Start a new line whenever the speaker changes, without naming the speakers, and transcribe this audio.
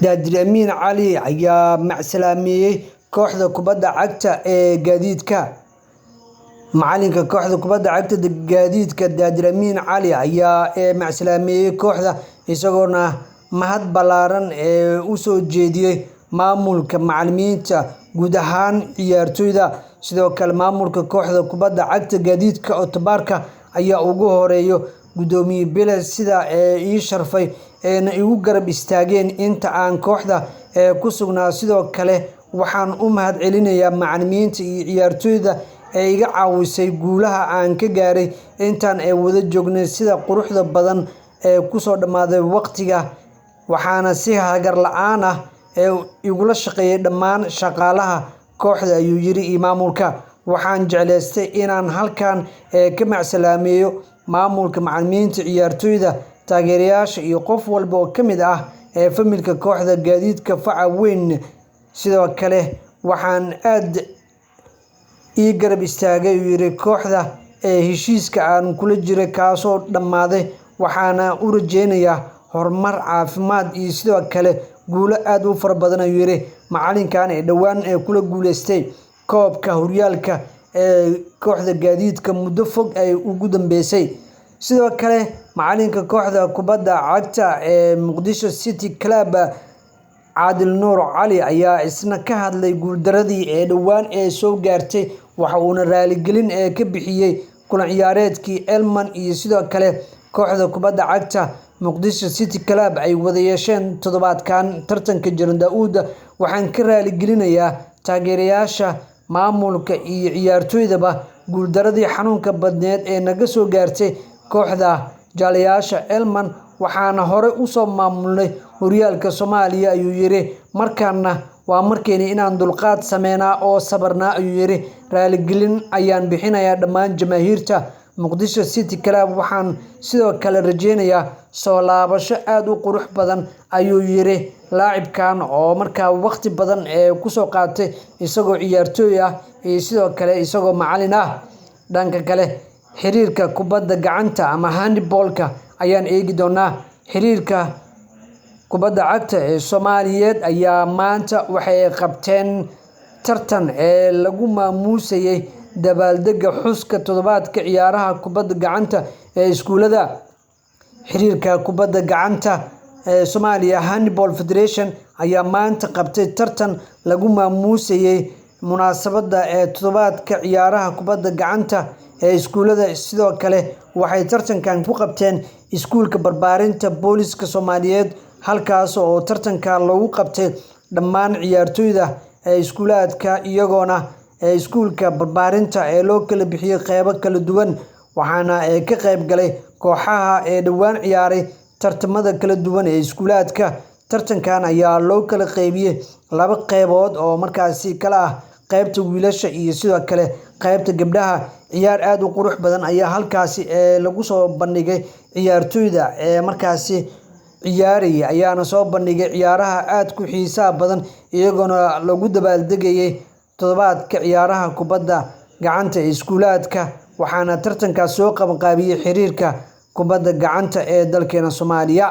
Daadir Amiin Cali ayaa macsalaameeyay kooxda kubadda cagta ee gaadiidka. Macalinka kooxda kubadda cagta gaadiidka Daadir Amiin Cali ayaa macsalaameeyay kooxda isagoona mahad ballaaran u soo jeediyay maamulka, macallimiinta, guud ahaan ciyaartoyda. Sidoo kale maamulka kooxda kubadda cagta gaadiidka Otobaarka ayaa ugu horeeya gudoomiye Bile sida ii sharfay igu garab istaageen inta aan kooxda ku sugnaa. Sidoo kale waxaan u mahad celinayaa macallimiinta iyo ciyaartoyda iga caawisay guulaha aan ka gaaray intaan wada joognay sida quruxda badan ku soo dhamaaday waqtiga. Waxaana si hagar la'aan ah igula shaqeeyay dhammaan shaqaalaha kooxda, ayuu yiri maamulka. Waxaan jeclaystay inaan halkan ka macsalaameeyo maamulka, macallimiinta, ciyaartoyda, taageerayaasha iyo qof walba oo ka mid ah familka kooxda gaadiidka faca weyn. Sidoo kale waxaan aad ii garab istaagay yiri kooxda heshiiska aan kula jiray kaasoo dhammaaday. Waxaana u rajeynayaa horumar, caafimaad iyo sidoo kale guulo aad u fara badan, ayuu yiri macalinkan dhowaan kula guuleystay koobka horyaalka kooxda gaadiidka muddo fog ay ugu dambeysay. Sidoo kale macalinka kooxda kubadda cagta Muqdisho City Club Caadil Nuur Cali ayaa isna ka hadlay guuldaradii dhowaan soo gaartay. Waxa uuna raaligelin ka bixiyay kulan ciyaareedkii Elman iyo sidoo kale kooxda kubadda cagta Muqdisho City Club ay wada yeesheen toddobaadkan tartanka Jaran Daa'uud. Waxaan ka raaligelinayaa taageerayaasha, maamulka iyo ciyaartoydaba guuldaradii xanuunka badneed naga soo gaartay kooxda jaalayaasha Elman. Waxaana hore u soo maamulnay horyaalka Soomaaliya, ayuu yiri. Markaana waa markeena inaan dulqaad sameynaa oo sabarnaa, ayuu yiri. Raaligelin ayaan bixinayaa dhammaan jamaahiirta Muqdisho City Club. Waxaan sidoo kale rajeynayaa soo laabasho aad u qurux badan, ayuu yiri laacibkan oo markaa waqti badan ku soo qaatay isagoo ciyaartoy ah iyo sidoo kale isagoo macallin ah. Dhanka kale xiriirka kubadda gacanta ama handball-ka ayaan eegi doonaa. Xiriirka kubadda cagta Soomaaliyeed ayaa maanta waxay qabteen tartan lagu maamuusayay dabaaldegga xuska toddobaadka ciyaaraha kubadda gacanta iskuulada. Xiriirka kubadda gacanta Soomaaliya Handball Federation ayaa maanta qabtay tartan lagu maamuusayay munaasabadda toddobaadka ciyaaraha kubadda gacanta iskuulada. Sidoo kale waxay tartankan ku qabteen iskuulka barbaarinta booliska Soomaaliyeed, halkaas oo tartanka lagu qabtay dhammaan ciyaartoyda iskuulaadka, iyagoona iskuulka barbaarinta loo kala bixiyay qeybo kala duwan. Waxaana ka qayb galay kooxaha dhowaan ciyaaray tartamada kala duwan iskuulaadka. Tartankan ayaa loo kala qaybiyay laba qeybood oo markaasi kala ah qaybta wiilasha iyo sidoo kale qaybta gabdhaha. Ciyaar aad u qurux badan ayaa halkaasi lagu soo bandhigay. Ciyaartoyda markaasi ciyaaraya ayaana soo bandhigay ciyaaraha aad ku xiisaha badan, iyagoona lagu dabaaldegayay toddobaadka ciyaaraha kubadda gacanta iskuulaadka. Waxaana tartankaas soo qabanqaabiyay xiriirka kubadda gacanta dalkeena Soomaaliya.